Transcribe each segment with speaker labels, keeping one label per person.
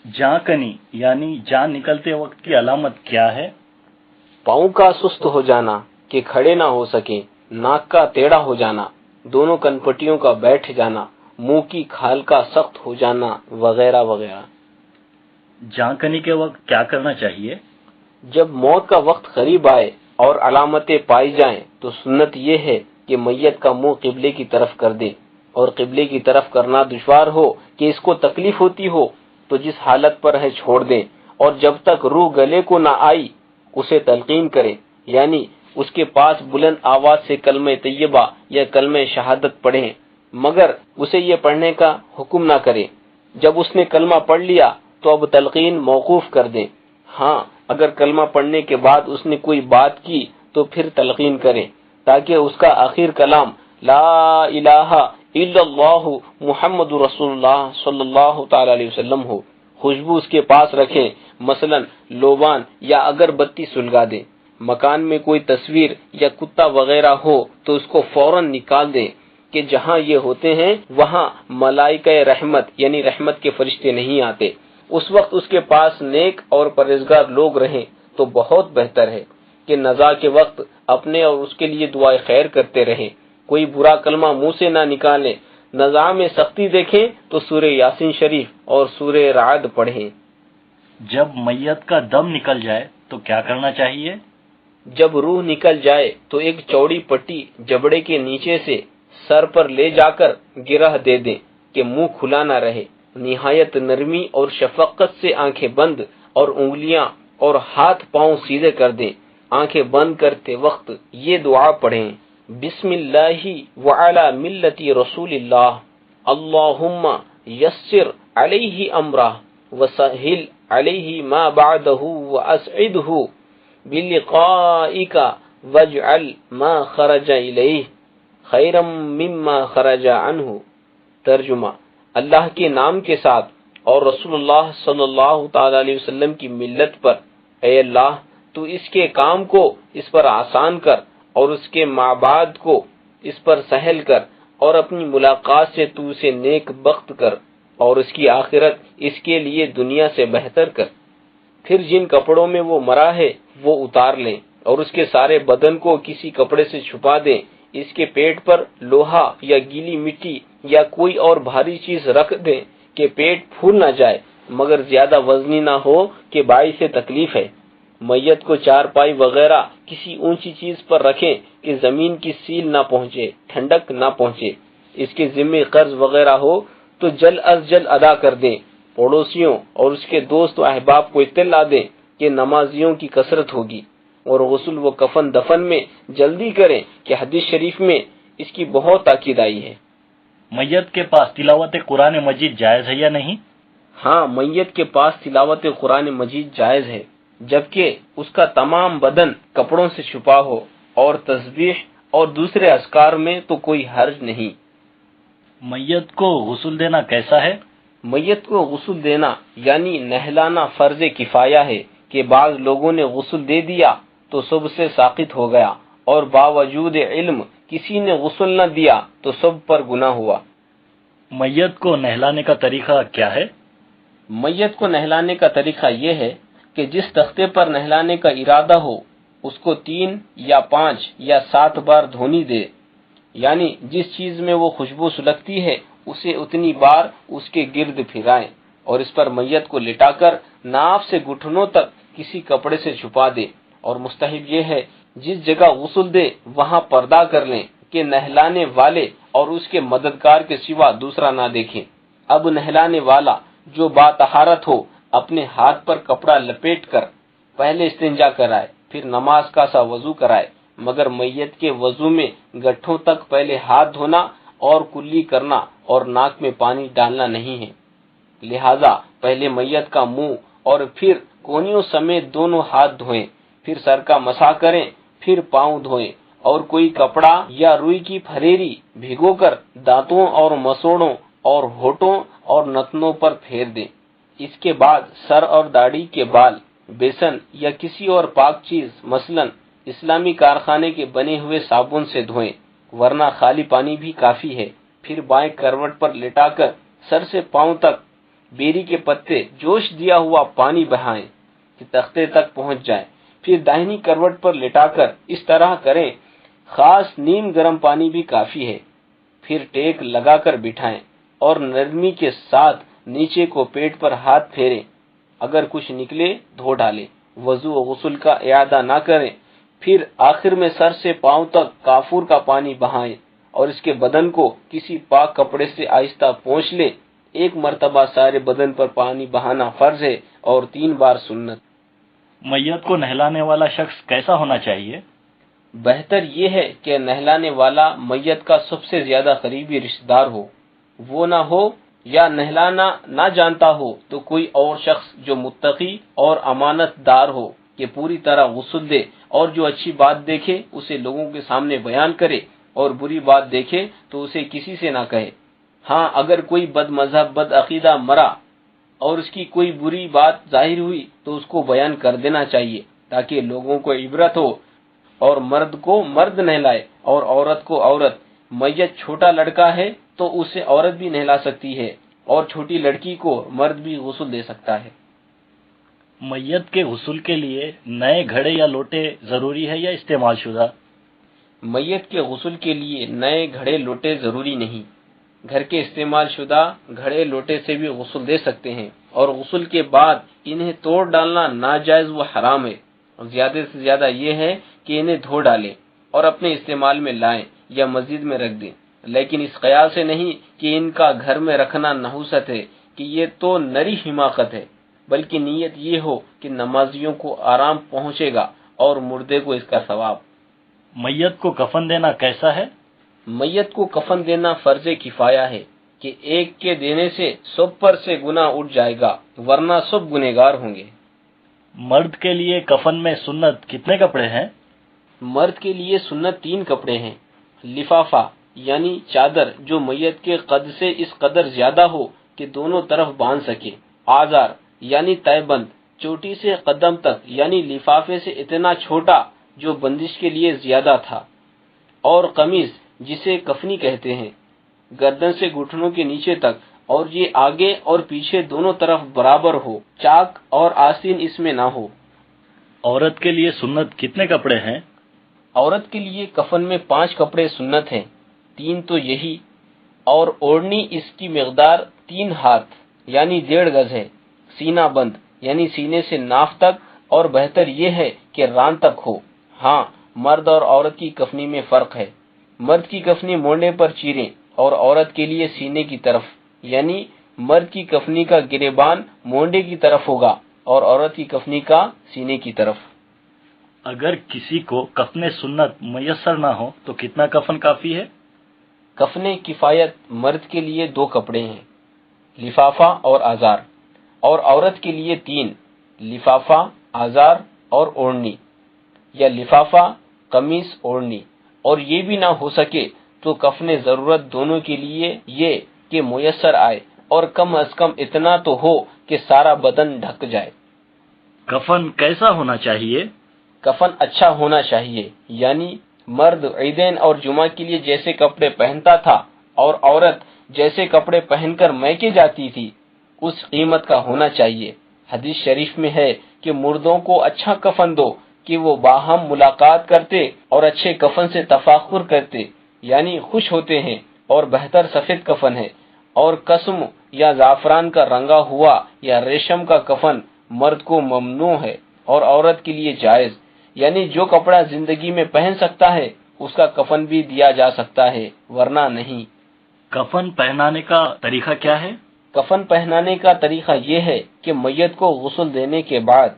Speaker 1: جاں کنی یعنی جان نکلتے وقت کی علامت کیا ہے؟
Speaker 2: پاؤں کا سست ہو جانا کہ کھڑے نہ ہو سکیں، ناک کا ٹیڑھا ہو جانا، دونوں کنپٹیوں کا بیٹھ جانا، منہ کی کھال کا سخت ہو جانا وغیرہ وغیرہ۔
Speaker 1: جاں کنی کے وقت کیا کرنا چاہیے؟
Speaker 2: جب موت کا وقت قریب آئے اور علامتیں پائی جائیں تو سنت یہ ہے کہ میت کا منہ قبلے کی طرف کر دیں، اور قبلے کی طرف کرنا دشوار ہو کہ اس کو تکلیف ہوتی ہو تو جس حالت پر ہے چھوڑ دیں، اور جب تک روح گلے کو نہ آئی اسے تلقین کریں، یعنی اس کے پاس بلند آواز سے کلمہ طیبہ یا کلمہ شہادت پڑھیں، مگر اسے یہ پڑھنے کا حکم نہ کریں۔ جب اس نے کلمہ پڑھ لیا تو اب تلقین موقوف کر دیں۔ ہاں، اگر کلمہ پڑھنے کے بعد اس نے کوئی بات کی تو پھر تلقین کریں، تاکہ اس کا آخر کلام لا الہ الا اللہ محمد رسول اللہ صلی اللہ تعالی علیہ وسلم ہو۔ خوشبو اس کے پاس رکھیں، مثلا لوبان یا اگربتی سلگا دیں۔ مکان میں کوئی تصویر یا کتا وغیرہ ہو تو اس کو فوراً نکال دیں کہ جہاں یہ ہوتے ہیں وہاں ملائکہ رحمت یعنی رحمت کے فرشتے نہیں آتے۔ اس وقت اس کے پاس نیک اور پرہیزگار لوگ رہیں تو بہت بہتر ہے کہ نزا کے وقت اپنے اور اس کے لیے دعائے خیر کرتے رہیں، کوئی برا کلمہ منہ سے نہ نکالیں۔ نزا میں سختی دیکھیں تو سورہ یاسین شریف اور سورہ رعد پڑھیں۔
Speaker 1: جب میت کا دم نکل جائے تو کیا کرنا چاہیے؟
Speaker 2: جب روح نکل جائے تو ایک چوڑی پٹی جبڑے کے نیچے سے سر پر لے جا کر گرہ دے دیں کہ منہ کھلا نہ رہے۔ نہایت نرمی اور شفقت سے آنکھیں بند اور انگلیاں اور ہاتھ پاؤں سیدھے کر دیں۔ آنکھیں بند کرتے وقت یہ دعا پڑھیں: بسم اللہ وعلی ملت رسول اللہ، اللہم یسر علیہ امرہ وسہل علیہ ما بعدہ واسعدہ بلقائک واجعل ما خرج الیہ خیرا مما خرج عنہ۔ ترجمہ: اللہ کے نام کے ساتھ اور رسول اللہ صلی اللہ تعالی علیہ وسلم کی ملت پر، اے اللہ تو اس کے کام کو اس پر آسان کر اور اس کے معباد کو اس پر سہل کر، اور اپنی ملاقات سے تو اسے نیک بخت کر اور اس کی آخرت اس کے لیے دنیا سے بہتر کر۔ پھر جن کپڑوں میں وہ مرا ہے وہ اتار لیں اور اس کے سارے بدن کو کسی کپڑے سے چھپا دیں۔ اس کے پیٹ پر لوہا یا گیلی مٹی یا کوئی اور بھاری چیز رکھ دیں کہ پیٹ پھول نہ جائے مگر زیادہ وزنی نہ ہو کہ باعث تکلیف ہے۔ میت کو چارپائی وغیرہ کسی اونچی چیز پر رکھیں کہ زمین کی سیل نہ پہنچے، ٹھنڈک نہ پہنچے۔ اس کے ذمے قرض وغیرہ ہو تو جلد از جلد ادا کر دیں۔ پڑوسیوں اور اس کے دوست و احباب کو اطلاع دیں کہ نمازیوں کی کثرت ہوگی، اور غسل و کفن دفن میں جلدی کریں کہ حدیث شریف میں اس کی بہت تاکید آئی ہے۔
Speaker 1: میت کے پاس تلاوت قرآن مجید جائز ہے یا نہیں؟
Speaker 2: ہاں، میت کے پاس تلاوت قرآن مجید جائز ہے، جبکہ اس کا تمام بدن کپڑوں سے چھپا ہو، اور تسبیح اور دوسرے اذکار میں تو کوئی حرج نہیں۔
Speaker 1: میت کو غسل دینا کیسا ہے؟
Speaker 2: میت کو غسل دینا یعنی نہلانا فرض کفایہ ہے کہ بعض لوگوں نے غسل دے دیا تو سب سے ساقط ہو گیا، اور باوجود علم کسی نے غسل نہ دیا تو سب پر گناہ ہوا۔
Speaker 1: میت کو نہلانے کا طریقہ کیا ہے؟
Speaker 2: میت کو نہلانے کا طریقہ یہ ہے کہ جس تختے پر نہلانے کا ارادہ ہو اس کو 3 یا 5 یا 7 بار دھونی دے، یعنی جس چیز میں وہ خوشبو سلگتی ہے اسے اتنی بار اس کے گرد پھرائیں، اور اس پر میت کو لٹا کر ناف سے گھٹنوں تک کسی کپڑے سے چھپا دے۔ اور مستحب یہ ہے جس جگہ غسل دے وہاں پردہ کر لیں کہ نہلانے والے اور اس کے مددگار کے سوا دوسرا نہ دیکھیں۔ اب نہلانے والا جو باطہارت ہو اپنے ہاتھ پر کپڑا لپیٹ کر پہلے استنجا کرائے، پھر نماز کا سا وضو کرائے، مگر میت کے وضو میں گٹھوں تک پہلے ہاتھ دھونا اور کلی کرنا اور ناک میں پانی ڈالنا نہیں ہے۔ لہذا پہلے میت کا منہ اور پھر کونیوں سمیت دونوں ہاتھ دھوئیں، پھر سر کا مسح کریں، پھر پاؤں دھوئیں، اور کوئی کپڑا یا روئی کی پھریری بھگو کر دانتوں اور مسوڑوں اور ہونٹوں اور نتنوں پر پھیر دیں۔ اس کے بعد سر اور داڑھی کے بال بیسن یا کسی اور پاک چیز مثلا اسلامی کارخانے کے بنے ہوئے صابن سے دھوئیں، ورنہ خالی پانی بھی کافی ہے۔ پھر بائیں کروٹ پر لٹا کر سر سے پاؤں تک بیری کے پتے جوش دیا ہوا پانی بہائیں کہ تختے تک پہنچ جائیں، پھر داہنی کروٹ پر لٹا کر اس طرح کریں، خاص نیم گرم پانی بھی کافی ہے، پھر ٹیک لگا کر بٹھائیں اور نرمی کے ساتھ نیچے کو پیٹ پر ہاتھ پھیریں، اگر کچھ نکلے دھو ڈالیں، وضو و غسل کا اعادہ نہ کریں، پھر آخر میں سر سے پاؤں تک کافور کا پانی بہائیں اور اس کے بدن کو کسی پاک کپڑے سے آہستہ پونچھ لیں۔ ایک مرتبہ سارے بدن پر پانی بہانا فرض ہے اور 3 بار سنت۔
Speaker 1: میت کو نہلانے والا شخص کیسا ہونا چاہیے؟
Speaker 2: بہتر یہ ہے کہ نہلانے والا میت کا سب سے زیادہ قریبی رشتہ دار ہو، وہ نہ ہو یا نہلانا نہ جانتا ہو تو کوئی اور شخص جو متقی اور امانت دار ہو کہ پوری طرح غسل دے اور جو اچھی بات دیکھے اسے لوگوں کے سامنے بیان کرے اور بری بات دیکھے تو اسے کسی سے نہ کہے۔ ہاں، اگر کوئی بد مذہب بد عقیدہ مرا اور اس کی کوئی بری بات ظاہر ہوئی تو اس کو بیان کر دینا چاہیے تاکہ لوگوں کو عبرت ہو، اور مرد کو مرد نہلائے اور عورت کو عورت۔ میت چھوٹا لڑکا ہے تو اسے عورت بھی نہلا سکتی ہے اور چھوٹی لڑکی کو مرد بھی غسل دے سکتا ہے۔
Speaker 1: میت کے غسل کے لیے نئے گھڑے یا لوٹے ضروری ہے یا استعمال شدہ؟
Speaker 2: میت کے غسل کے لیے نئے گھڑے لوٹے ضروری نہیں، گھر کے استعمال شدہ گھڑے لوٹے سے بھی غسل دے سکتے ہیں، اور غسل کے بعد انہیں توڑ ڈالنا ناجائز و حرام ہے۔ زیادہ سے زیادہ یہ ہے کہ انہیں دھو ڈالیں اور اپنے استعمال میں لائیں یا مسجد میں رکھ دیں، لیکن اس خیال سے نہیں کہ ان کا گھر میں رکھنا نحوست ہے کہ یہ تو نری حماقت ہے، بلکہ نیت یہ ہو کہ نمازیوں کو آرام پہنچے گا اور مردے کو اس کا ثواب۔
Speaker 1: میت کو کفن دینا کیسا ہے؟
Speaker 2: میت کو کفن دینا فرض کفایہ ہے کہ ایک کے دینے سے سب پر سے گناہ اٹھ جائے گا، ورنہ سب گنہگار ہوں گے۔
Speaker 1: مرد کے لیے کفن میں سنت کتنے کپڑے ہیں؟
Speaker 2: مرد کے لیے سنت 3 کپڑے ہیں، لفافہ یعنی چادر جو میت کے قد سے اس قدر زیادہ ہو کہ دونوں طرف باندھ سکے، آزار یعنی تہبند چوٹی سے قدم تک یعنی لفافے سے اتنا چھوٹا جو بندش کے لیے زیادہ تھا، اور قمیض جسے کفنی کہتے ہیں، گردن سے گھٹنوں کے نیچے تک، اور یہ آگے اور پیچھے دونوں طرف برابر ہو، چاک اور آستین اس میں نہ ہو۔
Speaker 1: عورت کے لیے سنت کتنے کپڑے ہیں؟
Speaker 2: عورت کے لیے کفن میں 5 کپڑے سنت ہیں، 3 تو یہی، اور اوڑھنی اس کی مقدار 3 ہاتھ یعنی 1.5 گز ہے، سینہ بند یعنی سینے سے ناف تک، اور بہتر یہ ہے کہ ران تک ہو۔ ہاں، مرد اور عورت کی کفنی میں فرق ہے، مرد کی کفنی مونڈے پر چیریں اور عورت کے لیے سینے کی طرف، یعنی مرد کی کفنی کا گریبان مونڈے کی طرف ہوگا اور عورت کی کفنی کا سینے کی طرف۔
Speaker 1: اگر کسی کو کفن سنت میسر نہ ہو تو کتنا کفن کافی ہے؟
Speaker 2: کفن کفایت مرد کے لیے 2 کپڑے ہیں، لفافہ اور آزار، اور عورت کے لیے 3، لفافہ، آزار اور اوڑھنی، یا لفافہ، قمیص، اوڑھنی، اور یہ بھی نہ ہو سکے تو کفن ضرورت دونوں کے لیے یہ کہ میسر آئے اور کم از کم اتنا تو ہو کہ سارا بدن ڈھک جائے۔
Speaker 1: کفن کیسا ہونا چاہیے؟
Speaker 2: کفن اچھا ہونا چاہیے، یعنی مرد عیدین اور جمعہ کے لیے جیسے کپڑے پہنتا تھا اور عورت جیسے کپڑے پہن کر میکے جاتی تھی اس قیمت کا ہونا چاہیے۔ حدیث شریف میں ہے کہ مردوں کو اچھا کفن دو کہ وہ باہم ملاقات کرتے اور اچھے کفن سے تفاخر کرتے، یعنی خوش ہوتے ہیں، اور بہتر سفید کفن ہے، اور قسم یا زعفران کا رنگا ہوا یا ریشم کا کفن مرد کو ممنوع ہے اور عورت کے لیے جائز، یعنی جو کپڑا زندگی میں پہن سکتا ہے اس کا کفن بھی دیا جا سکتا ہے، ورنہ نہیں۔
Speaker 1: کفن پہنانے کا طریقہ کیا ہے؟
Speaker 2: کفن پہنانے کا طریقہ یہ ہے کہ میت کو غسل دینے کے بعد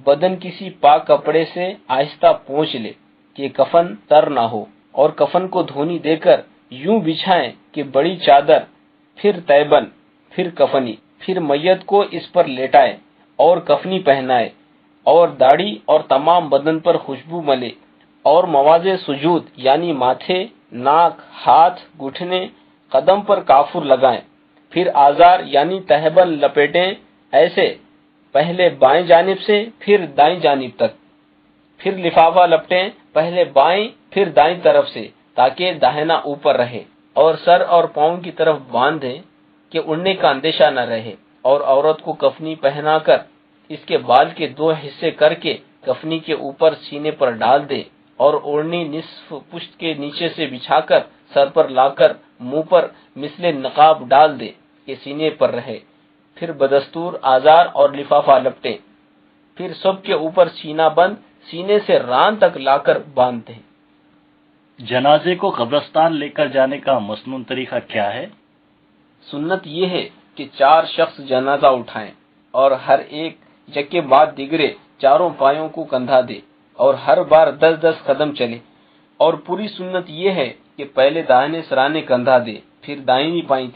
Speaker 2: بدن کسی پاک کپڑے سے آہستہ پونچھ لے کہ کفن تر نہ ہو، اور کفن کو دھونی دے کر یوں بچھائیں کہ بڑی چادر، پھر تیبن، پھر کفنی، پھر میت کو اس پر لیٹائیں اور کفنی پہنائے، اور داڑھی اور تمام بدن پر خوشبو ملے، اور مواضع سجود یعنی ماتھے، ناک، ہاتھ، گھٹنے، قدم پر کافور لگائیں، پھر آزار یعنی تہبند لپیٹیں، ایسے پہلے بائیں جانب سے پھر دائیں جانب تک، پھر لفافہ لپٹیں، پہلے بائیں پھر دائیں طرف سے تاکہ داہنا اوپر رہے، اور سر اور پاؤں کی طرف باندھیں کہ اڑنے کا اندیشہ نہ رہے، اور عورت کو کفنی پہنا کر اس کے بال کے 2 حصے کر کے کفنی کے اوپر سینے پر ڈال دے اور اوڑھنی نصف پشت کے نیچے سے بچھا کر سر پر لا کر منہ پر مثل نقاب ڈال دے کہ سینے پر رہے، پھر بدستور آزار اور لفافہ لپٹے، پھر سب کے اوپر سینہ بند سینے سے ران تک لا کر باندھ دے۔
Speaker 1: جنازے کو قبرستان لے کر جانے کا مسنون طریقہ کیا ہے؟
Speaker 2: سنت یہ ہے کہ 4 شخص جنازہ اٹھائیں اور ہر ایک یکے بعد دیگرے چاروں پایوں کو کندھا دے اور ہر بار 10-10 قدم چلے، اور پوری سنت یہ ہے کہ پہلے داہنے سرانے کندھا دے، پھر دائیں پائیں،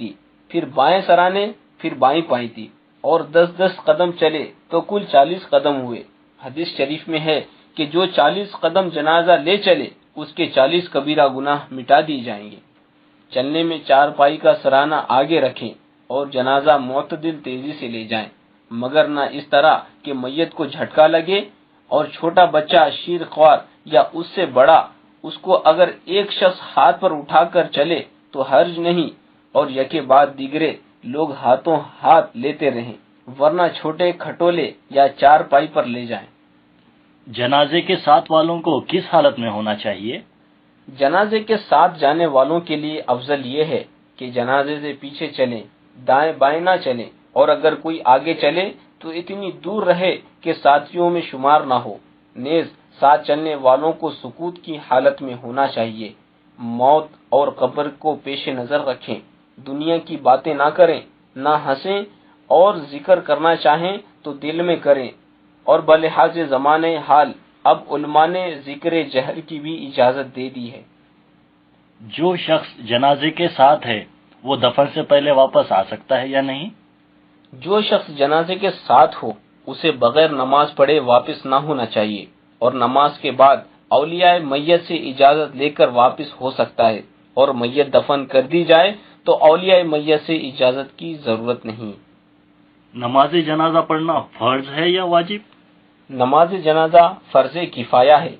Speaker 2: پھر بائیں سرانے، پھر بائیں پائیں، اور 10-10 قدم چلے تو کل 40 قدم ہوئے۔ حدیث شریف میں ہے کہ جو 40 قدم جنازہ لے چلے اس کے 40 کبیرہ گناہ مٹا دی جائیں گے۔ چلنے میں 4 پائی کا سرانہ آگے رکھیں اور جنازہ معتدل تیزی سے لے جائیں، مگر نہ اس طرح کہ میت کو جھٹکا لگے، اور چھوٹا بچہ شیر خوار یا اس سے بڑا اس کو اگر ایک شخص ہاتھ پر اٹھا کر چلے تو حرج نہیں، اور یکے بعد دیگرے لوگ ہاتھوں ہاتھ لیتے رہیں، ورنہ چھوٹے کھٹولے یا 4 پائی پر لے جائیں۔
Speaker 1: جنازے کے ساتھ والوں کو کس حالت میں ہونا چاہیے؟
Speaker 2: جنازے کے ساتھ جانے والوں کے لیے افضل یہ ہے کہ جنازے سے پیچھے چلیں، دائیں بائیں نہ چلیں، اور اگر کوئی آگے چلے تو اتنی دور رہے کہ ساتھیوں میں شمار نہ ہو۔ نیز ساتھ چلنے والوں کو سکوت کی حالت میں ہونا چاہیے، موت اور قبر کو پیش نظر رکھیں، دنیا کی باتیں نہ کریں، نہ ہنسیں، اور ذکر کرنا چاہیں تو دل میں کریں، اور بلحاظ زمانے حال اب علماء نے ذکر جہر کی بھی اجازت دے دی ہے۔
Speaker 1: جو شخص جنازے کے ساتھ ہے وہ دفن سے پہلے واپس آ سکتا ہے یا نہیں؟
Speaker 2: جو شخص جنازے کے ساتھ ہو اسے بغیر نماز پڑھے واپس نہ ہونا چاہیے، اور نماز کے بعد اولیاء میت سے اجازت لے کر واپس ہو سکتا ہے، اور میت دفن کر دی جائے تو اولیاء میت سے اجازت کی ضرورت نہیں۔
Speaker 1: نماز جنازہ پڑھنا فرض ہے یا واجب؟
Speaker 2: نماز جنازہ فرض کفایہ ہے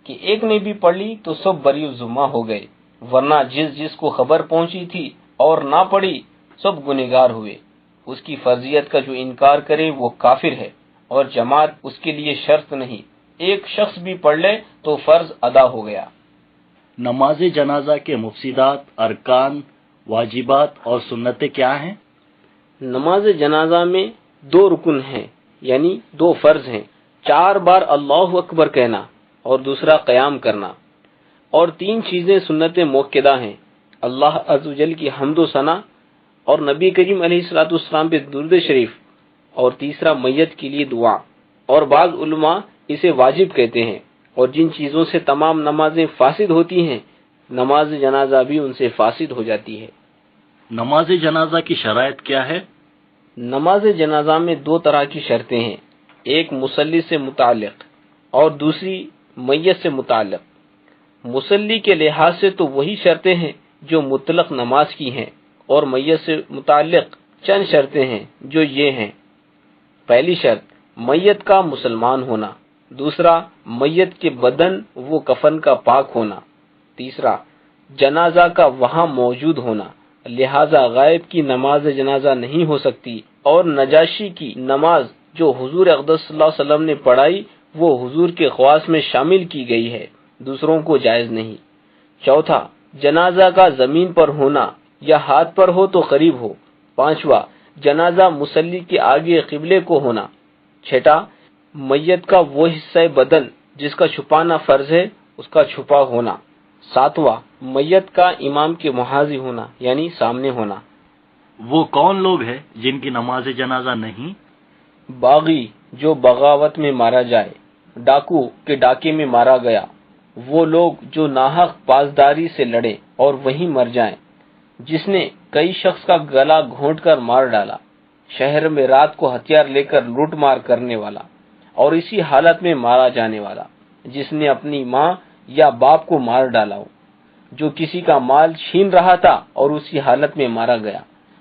Speaker 2: کہ ایک نے بھی پڑھ لی تو سب بری الذمہ ہو گئے، ورنہ جس کو خبر پہنچی تھی اور نہ پڑھی سب گنہگار ہوئے۔ اس کی فرضیت کا جو انکار کرے وہ کافر ہے، اور جماعت اس کے لیے شرط نہیں، ایک شخص بھی پڑھ لے تو فرض ادا ہو گیا۔
Speaker 1: نماز جنازہ کے مفسدات، ارکان، واجبات اور سنتیں کیا ہیں؟
Speaker 2: نماز جنازہ میں 2 رکن ہیں، یعنی 2 فرض ہیں، 4 بار اللہ اکبر کہنا اور دوسرا قیام کرنا، اور 3 چیزیں سنت موقدہ ہیں، اللہ عز و جل کی حمد و ثنا، اور نبی کریم علیہ الصلوۃ والسلام پہ درود شریف، اور تیسرا میت کے لیے دعا، اور بعض علماء اسے واجب کہتے ہیں، اور جن چیزوں سے تمام نمازیں فاسد ہوتی ہیں نماز جنازہ بھی ان سے فاسد ہو جاتی ہے۔
Speaker 1: نماز جنازہ کی شرائط کیا ہے؟
Speaker 2: نماز جنازہ میں 2 طرح کی شرطیں ہیں، ایک مصلی سے متعلق اور دوسری میت سے متعلق۔ مصلی کے لحاظ سے تو وہی شرطیں ہیں جو مطلق نماز کی ہیں، اور میت سے متعلق چند شرطیں ہیں جو یہ ہیں: پہلی شرط میت کا مسلمان ہونا، دوسرا میت کے بدن و کفن کا پاک ہونا، تیسرا جنازہ کا وہاں موجود ہونا، لہذا غائب کی نماز جنازہ نہیں ہو سکتی، اور نجاشی کی نماز جو حضور اقدس صلی اللہ علیہ وسلم نے پڑھائی وہ حضور کے خواص میں شامل کی گئی ہے، دوسروں کو جائز نہیں۔ چوتھا جنازہ کا زمین پر ہونا یا ہاتھ پر ہو تو قریب ہو۔ پانچواں جنازہ مصلی کے آگے قبلے کو ہونا۔ چھٹا میت کا وہ حصہ بدن جس کا چھپانا فرض ہے اس کا چھپا ہونا۔ ساتواں میت کا امام کے محاذی ہونا یعنی سامنے ہونا۔
Speaker 1: وہ کون لوگ ہیں جن کی نماز جنازہ نہیں؟
Speaker 2: باغی جو بغاوت میں مارا جائے، ڈاکو کے ڈاکے میں مارا گیا، وہ لوگ جو ناحق پاسداری سے لڑے اور وہیں مر جائیں، جس نے کئی شخص کا گلا گھونٹ کر مار ڈالا، شہر میں رات کو ہتھیار لے کر لوٹ مار کرنے والا اور اسی حالت میں مارا جانے والا، جس نے اپنی ماں یا باپ کو مار ڈالا ہو، جو کسی کا مال چھین رہا تھا اور اسی حالت میں مارا گیا۔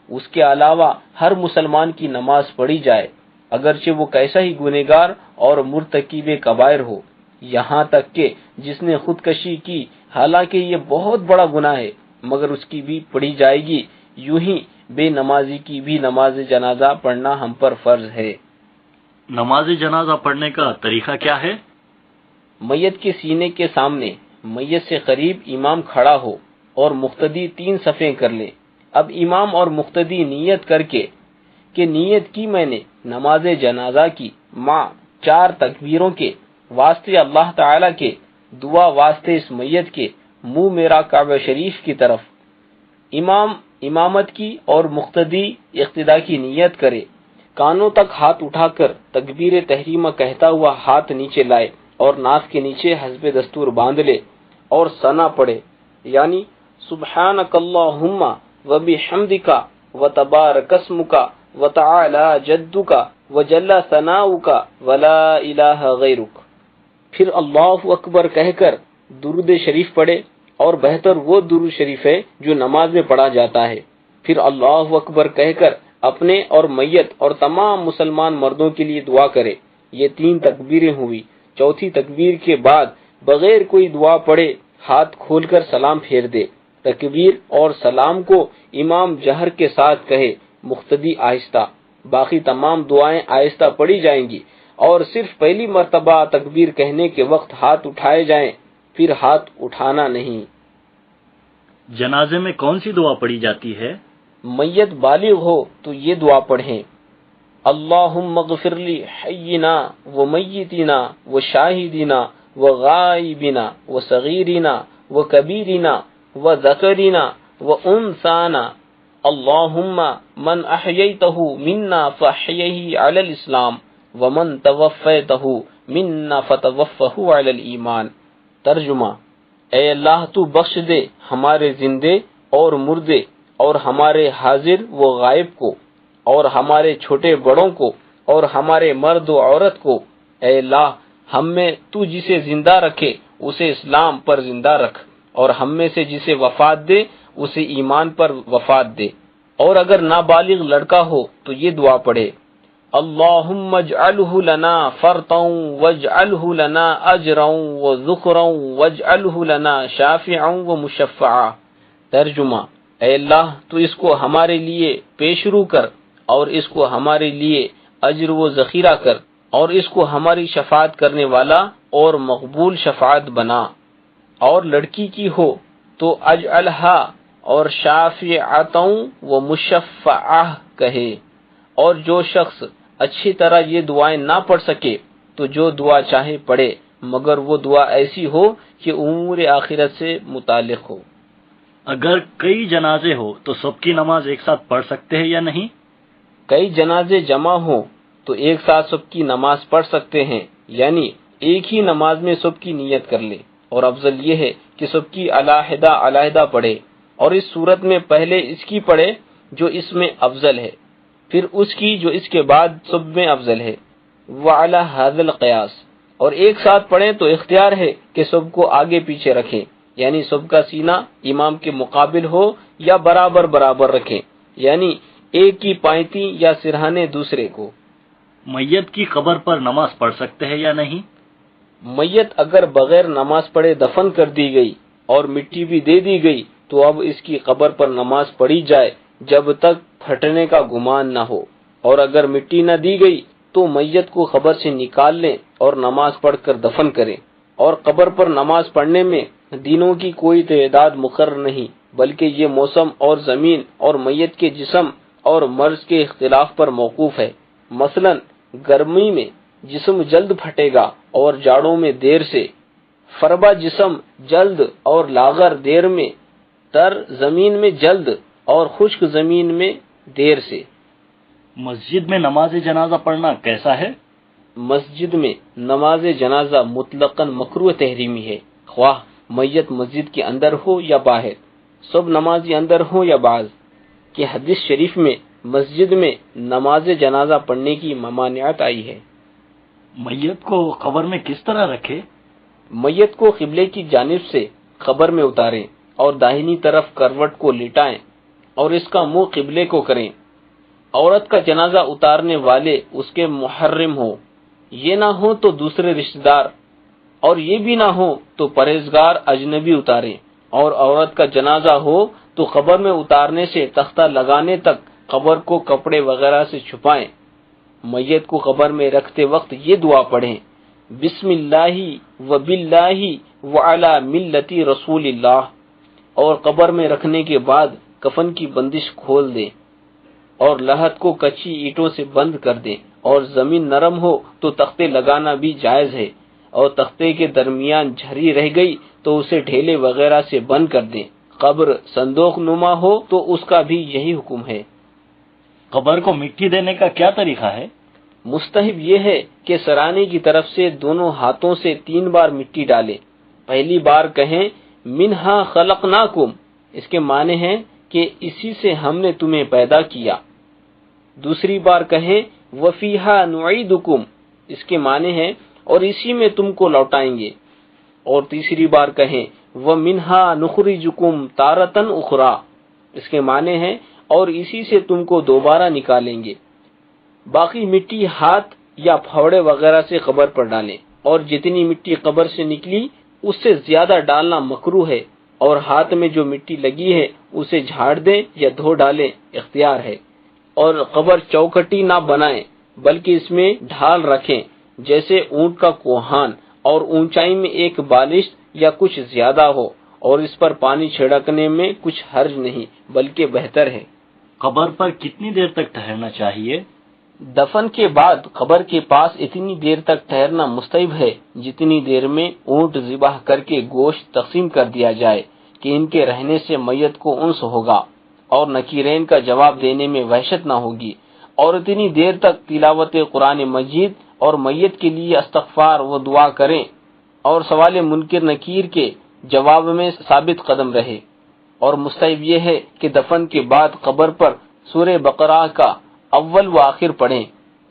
Speaker 2: اس کے علاوہ ہر مسلمان کی نماز پڑھی جائے، اگرچہ وہ کیسا ہی گنہگار اور مرتکب کبائر ہو، یہاں تک کہ جس نے خودکشی کی، حالانکہ یہ بہت بڑا گناہ ہے، مگر اس کی بھی پڑھی جائے گی، یوں ہی بے نمازی کی بھی نماز جنازہ پڑھنا ہم پر فرض ہے۔
Speaker 1: نماز جنازہ پڑھنے کا طریقہ کیا ہے؟
Speaker 2: میت کے سینے کے سامنے میت سے قریب امام کھڑا ہو اور مقتدی 3 صفیں کر لے۔ اب امام اور مقتدی نیت کر کے کہ نیت کی میں نے نماز جنازہ کی، مع 4 تکبیروں کے، واسطے اللہ تعالی کے، دعا واسطے اس میت کے، منہ میرا کعبہ شریف کی طرف۔ امام امامت کی اور مقتدی اقتداء کی نیت کرے، کانوں تک ہاتھ اٹھا کر تکبیر تحریمہ کہتا ہوا ہاتھ نیچے لائے اور ناف کے نیچے حسب دستور باندھ لے اور ثنا پڑھے، یعنی سبحانک اللہم وبحمدک وتبارک اسمک وتعالی جدک وجل ثناؤک ولا الہ غیرک۔ پھر اللہ اکبر کہہ کر درود شریف پڑھے، اور بہتر وہ درود شریف ہے جو نماز میں پڑھا جاتا ہے۔ پھر اللہ اکبر کہہ کر اپنے اور میت اور تمام مسلمان مردوں کے لیے دعا کرے۔ یہ 3 تکبیریں ہوئی۔ چوتھی تکبیر کے بعد بغیر کوئی دعا پڑھے ہاتھ کھول کر سلام پھیر دے۔ تکبیر اور سلام کو امام جہر کے ساتھ کہے، مقتدی آہستہ۔ باقی تمام دعائیں آہستہ پڑھی جائیں گی اور صرف پہلی مرتبہ تکبیر کہنے کے وقت ہاتھ اٹھائے جائیں، پھر ہاتھ اٹھانا نہیں۔
Speaker 1: جنازے میں کون سی دعا پڑھی جاتی ہے؟
Speaker 2: میت بالغ ہو تو یہ دعا پڑھیں، اللہم اغفر لی حینا و میتنا و شاہدنا و غائبنا و صغیرنا و کبیرنا و ذکرنا و انثانا، اللہم من احییتہ منا فاحیہ علی الاسلام ومن توفیتہ منا فتوفہ علی الایمان۔ ترجمہ: اے اللہ تو بخش دے ہمارے زندے اور مردے اور ہمارے حاضر و غائب کو اور ہمارے چھوٹے بڑوں کو اور ہمارے مرد و عورت کو۔ اے اللہ ہم میں تو جسے زندہ رکھے اسے اسلام پر زندہ رکھ، اور ہم میں سے جسے وفات دے اسے ایمان پر وفات دے۔ اور اگر نابالغ لڑکا ہو تو یہ دعا پڑھے، اللہم اجعلہ لنا فرطا واجعلہ لنا اجرا وذخرا واجعلہ لنا شافعا ومشفعا۔ ترجمہ: اے اللہ تو اس کو ہمارے لیے پیشرو کر اور اس کو ہمارے لیے اجر و ذخیرہ کر، اور اس کو ہماری شفاعت کرنے والا اور مقبول شفاعت بنا۔ اور لڑکی کی ہو تو اجعلہا اور شافعتا و مشفعہ کہے۔ اور جو شخص اچھی طرح یہ دعائیں نہ پڑھ سکے تو جو دعا چاہے پڑھے، مگر وہ دعا ایسی ہو کہ امور آخرت سے متعلق ہو۔
Speaker 1: اگر کئی جنازے ہو تو سب کی نماز ایک ساتھ پڑھ سکتے ہیں یا نہیں؟
Speaker 2: کئی جنازے جمع ہوں تو ایک ساتھ سب کی نماز پڑھ سکتے ہیں، یعنی ایک ہی نماز میں سب کی نیت کر لے، اور افضل یہ ہے کہ سب کی علیحدہ علیحدہ پڑھے، اور اس صورت میں پہلے اس کی پڑھے جو اس میں افضل ہے، پھر اس کی جو اس کے بعد سب میں افضل ہے۔ وعلی ھذا القیاس، اور ایک ساتھ پڑھیں تو اختیار ہے کہ سب کو آگے پیچھے رکھیں، یعنی سب کا سینہ امام کے مقابل ہو یا برابر برابر رکھیں، یعنی ایک کی پائنتی یا سرہانے دوسرے کو۔
Speaker 1: میت کی قبر پر نماز پڑھ سکتے ہیں یا نہیں؟
Speaker 2: میت اگر بغیر نماز پڑھے دفن کر دی گئی اور مٹی بھی دے دی گئی تو اب اس کی قبر پر نماز پڑھی جائے جب تک پھٹنے کا گمان نہ ہو، اور اگر مٹی نہ دی گئی تو میت کو قبر سے نکال لیں اور نماز پڑھ کر دفن کریں۔ اور قبر پر نماز پڑھنے میں دنوں کی کوئی تعداد مقرر نہیں، بلکہ یہ موسم اور زمین اور میت کے جسم اور مرض کے اختلاف پر موقوف ہے۔ مثلا گرمی میں جسم جلد پھٹے گا اور جاڑوں میں دیر سے، فربا جسم جلد اور لاغر دیر میں، تر زمین میں جلد اور خشک زمین میں دیر سے۔
Speaker 1: مسجد میں نماز جنازہ پڑھنا کیسا ہے؟
Speaker 2: مسجد میں نماز جنازہ مطلقاً مکروہ تحریمی ہے، خواہ میت مسجد کے اندر ہو یا باہر، سب نمازی اندر ہو یا بعض، کہ حدیث شریف میں مسجد میں نماز جنازہ پڑھنے کی ممانعت آئی ہے۔
Speaker 1: میت کو قبر میں کس طرح رکھے؟
Speaker 2: میت کو قبلے کی جانب سے قبر میں اتاریں اور داہنی طرف کروٹ کو لٹائیں اور اس کا منہ قبلے کو کریں۔ عورت کا جنازہ اتارنے والے اس کے محرم ہو، یہ نہ ہو تو دوسرے رشتہ دار، اور یہ بھی نہ ہو تو پرہیزگار اجنبی اتاریں۔ اور عورت کا جنازہ ہو تو قبر میں اتارنے سے تختہ لگانے تک قبر کو کپڑے وغیرہ سے چھپائیں۔ میت کو قبر میں رکھتے وقت یہ دعا پڑھیں، بسم اللہ و باللہ و علی ملت رسول اللہ، اور قبر میں رکھنے کے بعد کفن کی بندش کھول دیں اور لحد کو کچی اینٹوں سے بند کر دیں، اور زمین نرم ہو تو تختے لگانا بھی جائز ہے، اور تختے کے درمیان جھری رہ گئی تو اسے ڈھیلے وغیرہ سے بند کر دیں۔ قبر صندوق نما ہو تو اس کا بھی یہی حکم ہے۔
Speaker 1: قبر کو مٹی دینے کا کیا طریقہ ہے؟
Speaker 2: مستحب یہ ہے کہ سرانے کی طرف سے دونوں ہاتھوں سے 3 بار مٹی ڈالیں۔ پہلی بار کہیں منہا خلقناکم، اس کے معنی ہے کہ اسی سے ہم نے تمہیں پیدا کیا۔ دوسری بار کہیں وفیہا نعیدکم، اس کے معنی ہے اور اسی میں تم کو لوٹائیں گے۔ اور تیسری بار کہیں ومنہا نخرجکم تارۃ اخری، اس کے معنی ہے اور اسی سے تم کو دوبارہ نکالیں گے۔ باقی مٹی ہاتھ یا پھوڑے وغیرہ سے قبر پر ڈالیں، اور جتنی مٹی قبر سے نکلی اس سے زیادہ ڈالنا مکروہ ہے، اور ہاتھ میں جو مٹی لگی ہے اسے جھاڑ دیں یا دھو ڈالیں، اختیار ہے۔ اور قبر چوکھٹی نہ بنائیں بلکہ اس میں ڈھال رکھیں، جیسے اونٹ کا کوہان، اور اونچائی میں 1 بالشت یا کچھ زیادہ ہو، اور اس پر پانی چھڑکنے میں کچھ حرج نہیں بلکہ بہتر ہے۔
Speaker 1: قبر پر کتنی دیر تک ٹھہرنا چاہیے؟
Speaker 2: دفن کے بعد قبر کے پاس اتنی دیر تک ٹھہرنا مستحب ہے جتنی دیر میں اونٹ ذبح کر کے گوشت تقسیم کر دیا جائے کہ ان کے رہنے سے میت کو انس ہوگا اور نکیرین کا جواب دینے میں وحشت نہ ہوگی، اور اتنی دیر تک تلاوت قرآن مجید اور میت کے لیے استغفار و دعا کریں، اور سوال منکر نکیر کے جواب میں ثابت قدم رہے۔ اور مستحب یہ ہے کہ دفن کے بعد قبر پر سورہ بقرہ کا اول و آخر پڑھیں،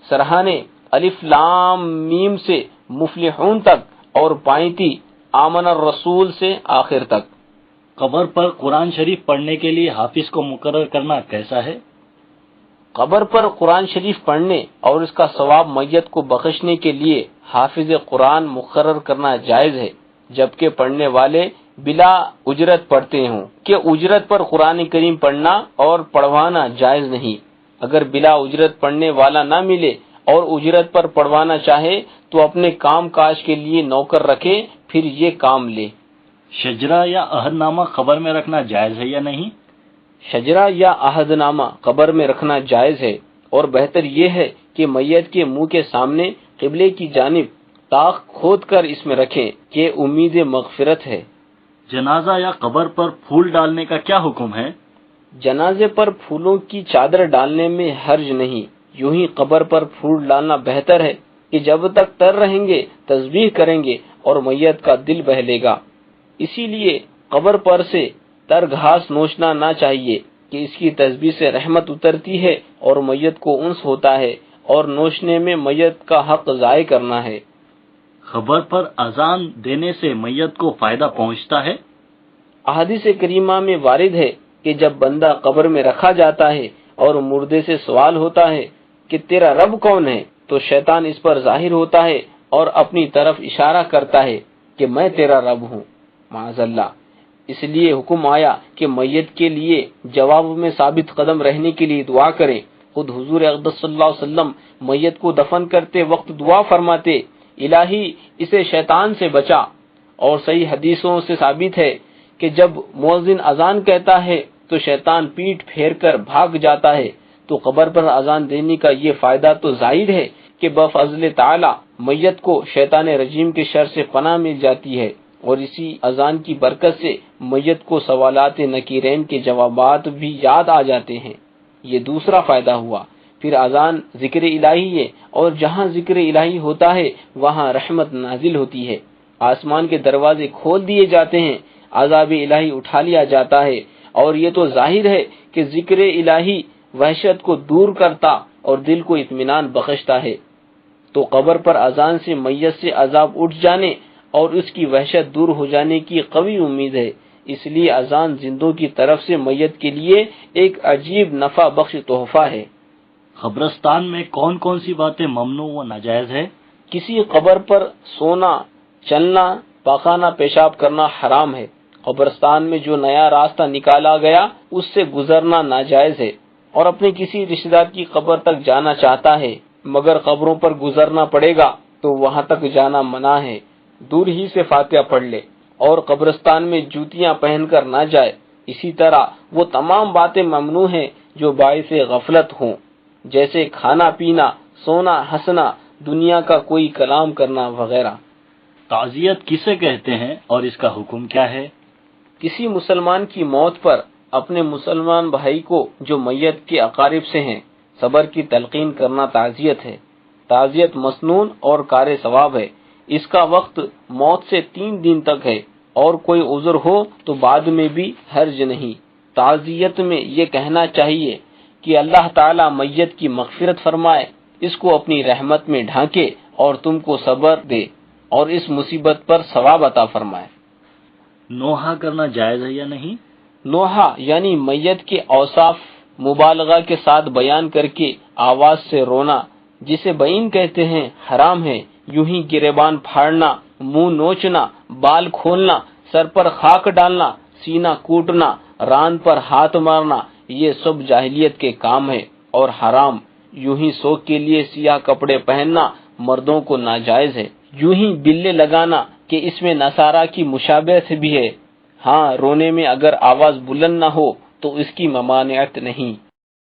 Speaker 2: سرہانے الف لام میم سے مفلحون تک، اور پائنتی آمن الرسول سے آخر تک۔
Speaker 1: قبر پر قرآن شریف پڑھنے کے لیے حافظ کو مقرر کرنا کیسا ہے؟
Speaker 2: قبر پر قرآن شریف پڑھنے اور اس کا ثواب میت کو بخشنے کے لیے حافظ قرآن مقرر کرنا جائز ہے، جبکہ پڑھنے والے بلا اجرت پڑھتے ہوں، کہ اجرت پر قرآن کریم پڑھنا اور پڑھوانا جائز نہیں۔ اگر بلا اجرت پڑھنے والا نہ ملے اور اجرت پر پڑھوانا چاہے تو اپنے کام کاج کے لیے نوکر رکھے، پھر یہ کام لے۔
Speaker 1: شجرہ یا عہد نامہ قبر میں رکھنا جائز ہے یا نہیں؟
Speaker 2: شجرہ یا عہد نامہ قبر میں رکھنا جائز ہے، اور بہتر یہ ہے کہ میت کے منہ کے سامنے قبلے کی جانب طاق کھود کر اس میں رکھیں کہ امید مغفرت ہے۔
Speaker 1: جنازہ یا قبر پر پھول ڈالنے کا کیا حکم ہے؟
Speaker 2: جنازے پر پھولوں کی چادر ڈالنے میں حرج نہیں، یوں ہی قبر پر پھول ڈالنا بہتر ہے کہ جب تک تر رہیں گے تسبیح کریں گے اور میت کا دل بہلے گا۔ اسی لیے قبر پر سے تر گھاس نوچنا نہ چاہیے کہ اس کی تسبیح سے رحمت اترتی ہے اور میت کو انس ہوتا ہے، اور نوچنے میں میت کا حق ضائع کرنا ہے۔
Speaker 1: قبر پر اذان دینے سے میت کو فائدہ پہنچتا ہے؟
Speaker 2: احادیث کریمہ میں وارد ہے کہ جب بندہ قبر میں رکھا جاتا ہے اور مردے سے سوال ہوتا ہے کہ تیرا رب کون ہے، تو شیطان اس پر ظاہر ہوتا ہے اور اپنی طرف اشارہ کرتا ہے کہ میں تیرا رب ہوں، معاذ اللہ۔ اس لیے حکم آیا کہ میت کے لیے جواب میں ثابت قدم رہنے کے لیے دعا کریں۔ خود حضور اقدس صلی اللہ علیہ وسلم میت کو دفن کرتے وقت دعا فرماتے، الہی اسے شیطان سے بچا۔ اور صحیح حدیثوں سے ثابت ہے کہ جب مؤذن اذان کہتا ہے تو شیطان پیٹ پھیر کر بھاگ جاتا ہے۔ تو قبر پر اذان دینے کا یہ فائدہ تو ظاہر ہے کہ بفضل تعالی میت کو شیطان رجیم کے شر سے پناہ مل جاتی ہے، اور اسی اذان کی برکت سے میت کو سوالات نکیرین کے جوابات بھی یاد آ جاتے ہیں۔ یہ دوسرا فائدہ ہوا۔ پھر اذان ذکر الہی ہے، اور جہاں ذکر الہی ہوتا ہے وہاں رحمت نازل ہوتی ہے، آسمان کے دروازے کھول دیے جاتے ہیں، عذاب الہی اٹھا لیا جاتا ہے، اور یہ تو ظاہر ہے کہ ذکر الہی وحشت کو دور کرتا اور دل کو اطمینان بخشتا ہے۔ تو قبر پر اذان سے میت سے عذاب اٹھ جانے اور اس کی وحشت دور ہو جانے کی قوی امید ہے، اس لیے اذان زندوں کی طرف سے میت کے لیے ایک عجیب نفع بخش تحفہ ہے۔
Speaker 1: قبرستان میں کون کون سی باتیں ممنوع و ناجائز ہے؟
Speaker 2: کسی قبر پر سونا، چلنا، پاخانہ پیشاب کرنا حرام ہے۔ قبرستان میں جو نیا راستہ نکالا گیا اس سے گزرنا ناجائز ہے، اور اپنے کسی رشتہ دار کی قبر تک جانا چاہتا ہے مگر قبروں پر گزرنا پڑے گا تو وہاں تک جانا منع ہے، دور ہی سے فاتحہ پڑھ لے، اور قبرستان میں جوتیاں پہن کر نہ جائے۔ اسی طرح وہ تمام باتیں ممنوع ہیں جو باعث غفلت ہوں، جیسے کھانا پینا، سونا ہنسنا، دنیا کا کوئی کلام کرنا وغیرہ۔
Speaker 1: تعزیت کسے کہتے ہیں اور اس کا حکم کیا ہے؟
Speaker 2: کسی مسلمان کی موت پر اپنے مسلمان بھائی کو جو میت کے اقارب سے ہیں صبر کی تلقین کرنا تعزیت ہے۔ تعزیت مسنون اور کار ثواب ہے۔ اس کا وقت موت سے 3 دن تک ہے، اور کوئی عذر ہو تو بعد میں بھی حرج نہیں۔ تعزیت میں یہ کہنا چاہیے کہ اللہ تعالی میت کی مغفرت فرمائے، اس کو اپنی رحمت میں ڈھانکے اور تم کو صبر دے اور اس مصیبت پر ثواب عطا فرمائے۔
Speaker 1: نوحہ کرنا جائز ہے یا نہیں؟
Speaker 2: نوحہ یعنی میت کے اوصاف مبالغہ کے ساتھ بیان کر کے آواز سے رونا، جسے بعین کہتے ہیں، حرام ہے۔ یوں ہی گریبان پھاڑنا، منہ نوچنا، بال کھولنا، سر پر خاک ڈالنا، سینہ کوٹنا، ران پر ہاتھ مارنا، یہ سب جاہلیت کے کام ہے اور حرام۔ یوں ہی سوگ کے لیے سیاہ کپڑے پہننا مردوں کو ناجائز ہے۔ یوں ہی بلے لگانا کہ اس میں نصارہ کی مشابہت بھی ہے۔ ہاں، رونے میں اگر آواز بلند نہ ہو تو اس کی ممانعت نہیں۔